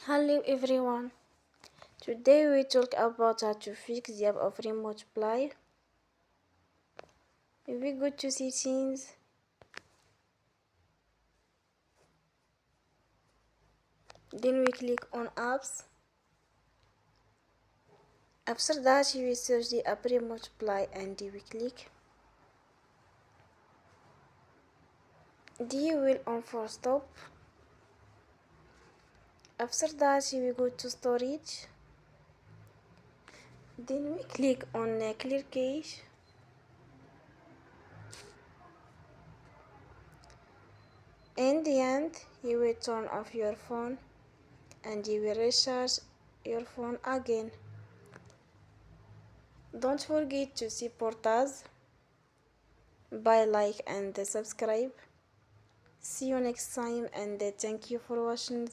Hello everyone. Today we talk about how to fix the app of remote play. If we go to settings, then we click on apps. After that we search the app remote play and we click. Then we will on for stop. After that we go to storage. Then we click on clear cache. In the end, you will turn off your phone and you will recharge your phone again. Don't forget to support us by like and subscribe. See you next time and thank you for watching.